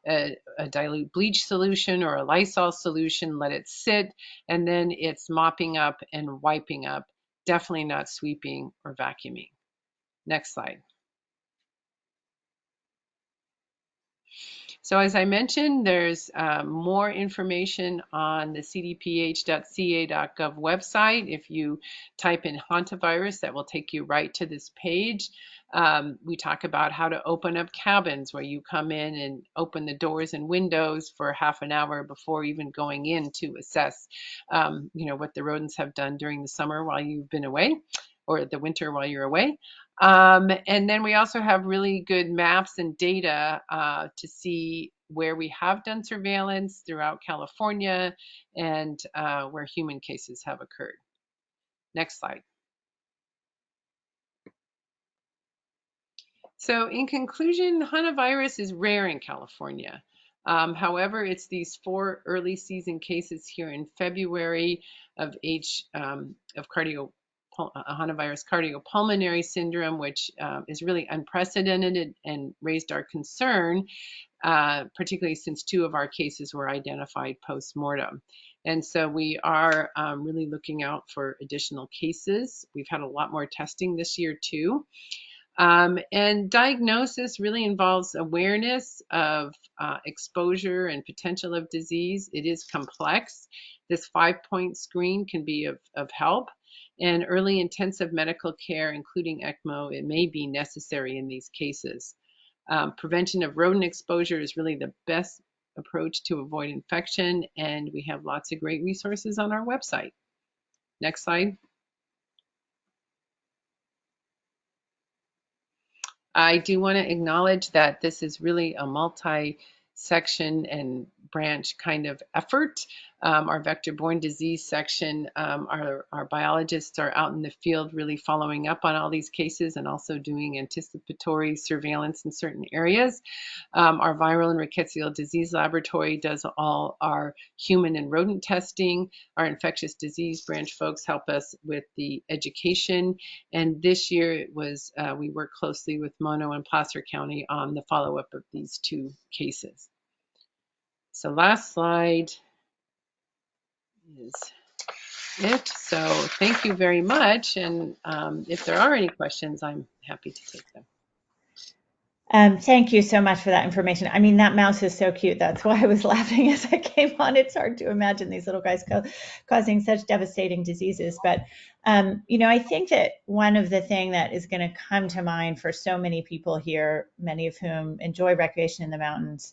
a dilute bleach solution or a Lysol solution. Let it sit, and then it's mopping up and wiping up. Definitely not sweeping or vacuuming. Next slide. So as I mentioned, there's more information on the cdph.ca.gov website. If you type in hantavirus, that will take you right to this page. We talk about how to open up cabins where you come in and open the doors and windows for half an hour before even going in to assess, what the rodents have done during the summer while you've been away, or the winter while you're away. And then we also have really good maps and data to see where we have done surveillance throughout California and where human cases have occurred. Next slide. So in conclusion, hantavirus is rare in California. However, it's these 4 early season cases here in February of hantavirus cardiopulmonary syndrome, which is really unprecedented and raised our concern, particularly since 2 of our cases were identified post-mortem. And so we are really looking out for additional cases. We've had a lot more testing this year too. And diagnosis really involves awareness of exposure and potential of disease. It is complex. This 5-point screen can be of help. And early intensive medical care, including ECMO, it may be necessary in these cases. Prevention of rodent exposure is really the best approach to avoid infection, and we have lots of great resources on our website. Next slide. I do want to acknowledge that this is really a multi-section and branch kind of effort. Our vector-borne disease section, our biologists are out in the field really following up on all these cases and also doing anticipatory surveillance in certain areas. Our viral and rickettsial disease laboratory does all our human and rodent testing. Our infectious disease branch folks help us with the education. And this year it was, we worked closely with Mono and Placer County on the follow-up of these 2 cases. So last slide is it. So thank you very much. And if there are any questions, I'm happy to take them. Thank you so much for that information. I mean, that mouse is so cute. That's why I was laughing as I came on. It's hard to imagine these little guys causing such devastating diseases. But, I think that one of the things that is going to come to mind for so many people here, many of whom enjoy recreation in the mountains,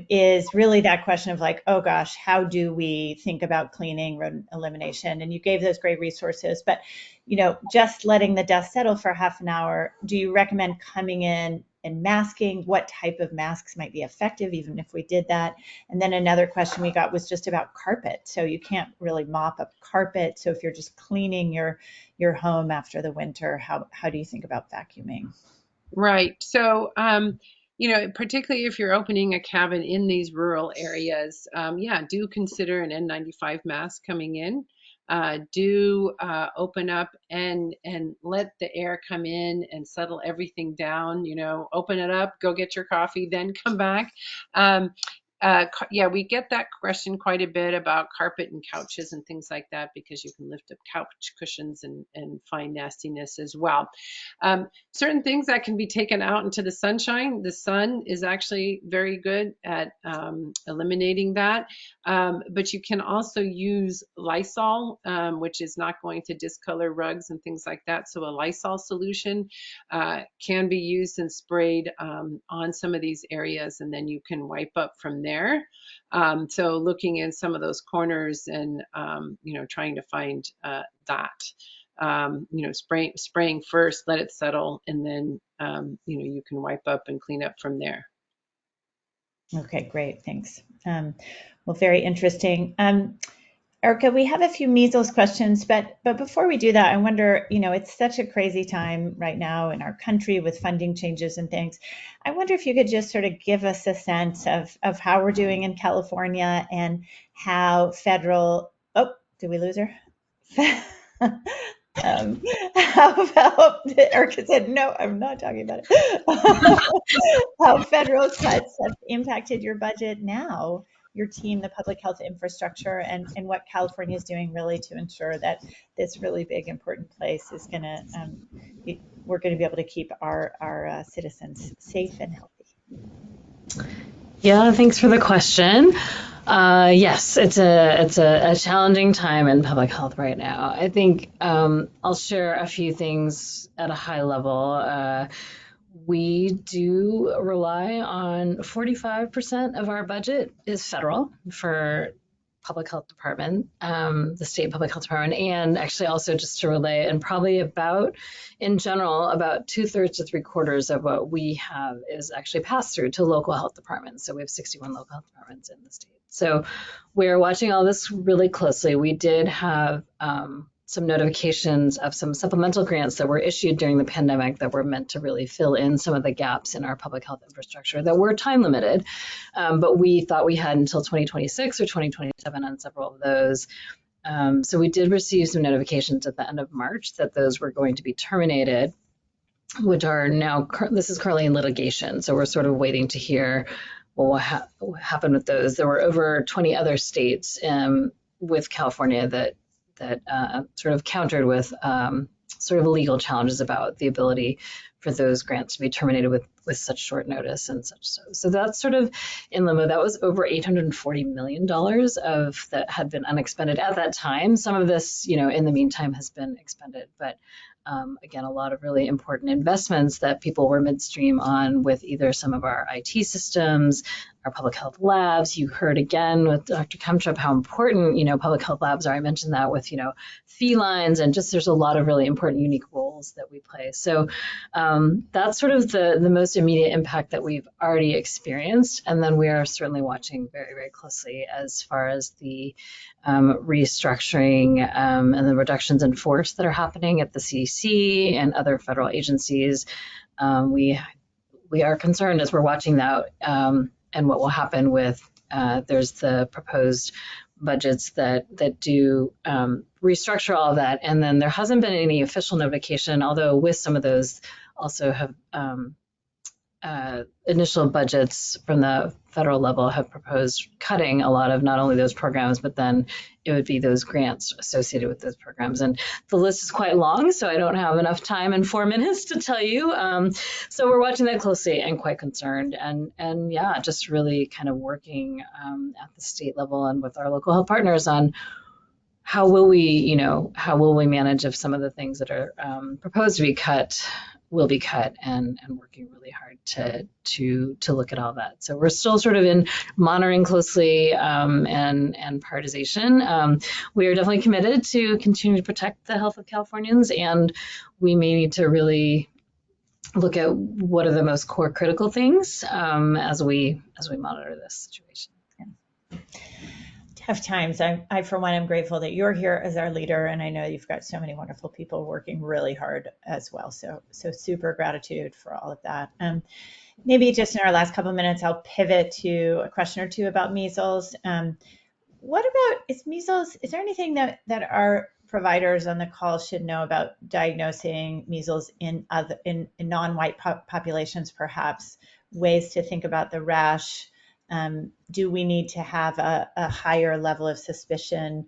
is really that question of like, oh gosh, how do we think about cleaning, rodent elimination? And you gave those great resources, but just letting the dust settle for half an hour, do you recommend coming in and masking? What type of masks might be effective, even if we did that? And then another question we got was just about carpet. So you can't really mop up carpet. So if you're just cleaning your home after the winter, how do you think about vacuuming? Right. So, particularly if you're opening a cabin in these rural areas, yeah, do consider an N95 mask coming in. Do open up and let the air come in and settle everything down. Open it up, go get your coffee, then come back. Yeah, we get that question quite a bit about carpet and couches and things like that, because you can lift up couch cushions and find nastiness as well. Certain things that can be taken out into the sunshine. The sun is actually very good at eliminating that. But you can also use Lysol, which is not going to discolor rugs and things like that. So a Lysol solution can be used and sprayed on some of these areas, and then you can wipe up from there. So looking in some of those corners and trying to find that. Spraying first, let it settle, and then you can wipe up and clean up from there. Okay, great, thanks. Well, very interesting. Erica, we have a few measles questions, but before we do that, I wonder, it's such a crazy time right now in our country with funding changes and things. I wonder if you could just sort of give us a sense of how we're doing in California and how federal, oh, did we lose her? How about, Erica said, no, I'm not talking about it. How federal cuts have impacted your budget now, your team, the public health infrastructure, and what California is doing really to ensure that this really big, important place is going to, we're going to be able to keep our citizens safe and healthy. Yeah, thanks for the question. Yes, it's a challenging time in public health right now. I think I'll share a few things at a high level. We do rely on 45% of our budget is federal for public health department, the state public health department, and actually also just to relay, and probably about, in general, about 2/3 to 3/4 of what we have is actually passed through to local health departments. So we have 61 local health departments in the state. So we're watching all this really closely. We did have some notifications of some supplemental grants that were issued during the pandemic that were meant to really fill in some of the gaps in our public health infrastructure that were time limited. But we thought we had until 2026 or 2027 on several of those. So we did receive some notifications at the end of March that those were going to be terminated, which are now, this is currently in litigation. So we're sort of waiting to hear, well, what happened with those. There were over 20 other states with California that sort of countered with sort of legal challenges about the ability for those grants to be terminated with such short notice and such. So that's sort of in limbo. That was over $840 million that had been unexpended at that time. Some of this, in the meantime has been expended, but again, a lot of really important investments that people were midstream on with either some of our IT systems, our public health labs. You heard again with Dr. Kemtrup how important, public health labs are. I mentioned that with, felines, and just there's a lot of really important unique roles that we play. So that's sort of the most immediate impact that we've already experienced. And then we are certainly watching very, very closely as far as the restructuring and the reductions in force that are happening at the CDC and other federal agencies. We are concerned as we're watching that and what will happen with, there's the proposed budgets that do restructure all of that. And then there hasn't been any official notification, although with some of those also have initial budgets from the federal level have proposed cutting a lot of not only those programs, but then it would be those grants associated with those programs. And the list is quite long, so I don't have enough time in 4 minutes to tell you. So we're watching that closely and quite concerned. And yeah, just really kind of working at the state level and with our local health partners on how will we manage if some of the things that are proposed to be cut will be cut, and working really hard to look at all that. So we're still sort of in monitoring closely and prioritization. We are definitely committed to continue to protect the health of Californians, and we may need to really look at what are the most core critical things as we monitor this situation. Tough times. I for one, am grateful that you're here as our leader, and I know you've got so many wonderful people working really hard as well. So super gratitude for all of that. Maybe just in our last couple of minutes, I'll pivot to a question or two about measles. What about measles? Is there anything that our providers on the call should know about diagnosing measles in non-white populations? Perhaps ways to think about the rash. Do we need to have a higher level of suspicion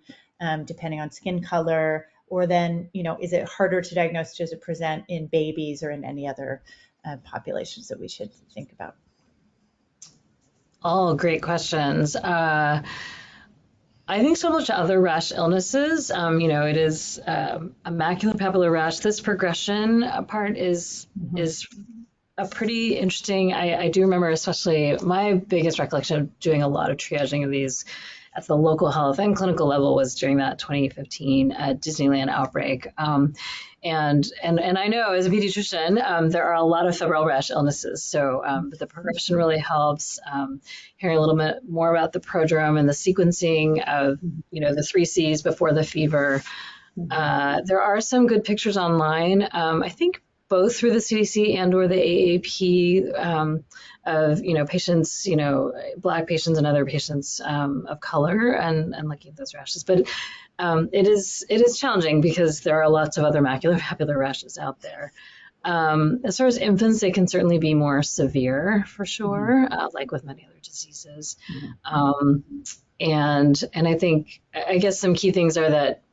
depending on skin color? Or then, is it harder to diagnose? Does it present in babies or in any other populations that we should think about? All great questions. I think similar to other rash illnesses, it is a maculopapular rash. This progression part is a pretty interesting. I do remember, especially my biggest recollection of doing a lot of triaging of these at the local health and clinical level was during that 2015 Disneyland outbreak. And I know as a pediatrician, there are a lot of febrile rash illnesses. So the progression really helps. Hearing a little bit more about the prodrome and the sequencing of, the 3 C's before the fever. There are some good pictures online. I think both through the CDC and or the AAP of, patients, Black patients and other patients of color and looking at those rashes. But it is challenging because there are lots of other maculopapular rashes out there. As far as infants, they can certainly be more severe for sure, like with many other diseases. And I think, I guess some key things are that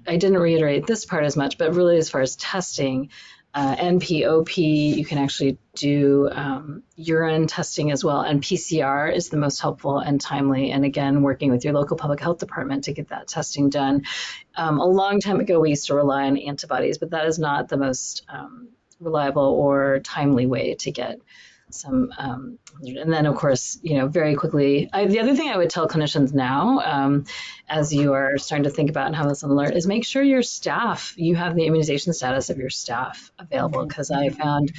I didn't reiterate this part as much, but really as far as testing, NP, OP, you can actually do urine testing as well. And PCR is the most helpful and timely. And again, working with your local public health department to get that testing done. A long time ago, we used to rely on antibodies, but that is not the most reliable or timely way to get and then of course, very quickly, the other thing I would tell clinicians now, as you are starting to think about and have this on alert, is make sure you have the immunization status of your staff available, because I found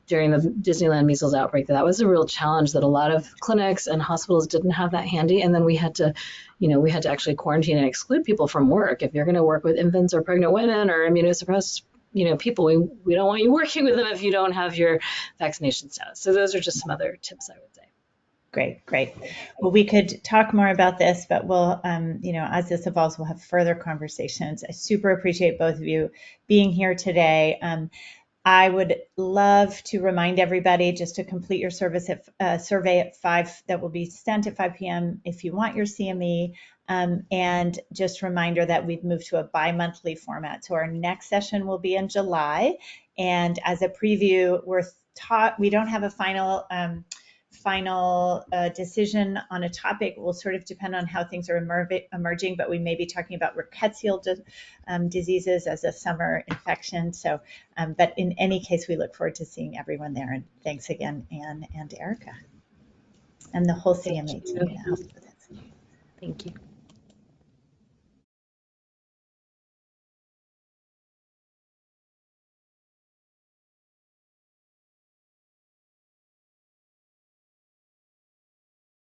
during the Disneyland measles outbreak that was a real challenge, that a lot of clinics and hospitals didn't have that handy, and then we had to actually quarantine and exclude people from work. If you're going to work with infants or pregnant women or immunosuppressed people, we don't want you working with them if you don't have your vaccination status. So those are just some other tips I would say. Great. Well, we could talk more about this, but we'll, as this evolves, we'll have further conversations. I super appreciate both of you being here today. I would love to remind everybody just to complete your survey at 5, that will be sent at 5 p.m. if you want your CME. And just a reminder that we've moved to a bi-monthly format. So our next session will be in July. And as a preview, we don't have a final decision on a topic. Will sort of depend on how things are emerging, but we may be talking about rickettsial diseases as a summer infection. So, but in any case, we look forward to seeing everyone there. And thanks again, Anne and Erica, and the whole CMA team that helped with this. Thank you.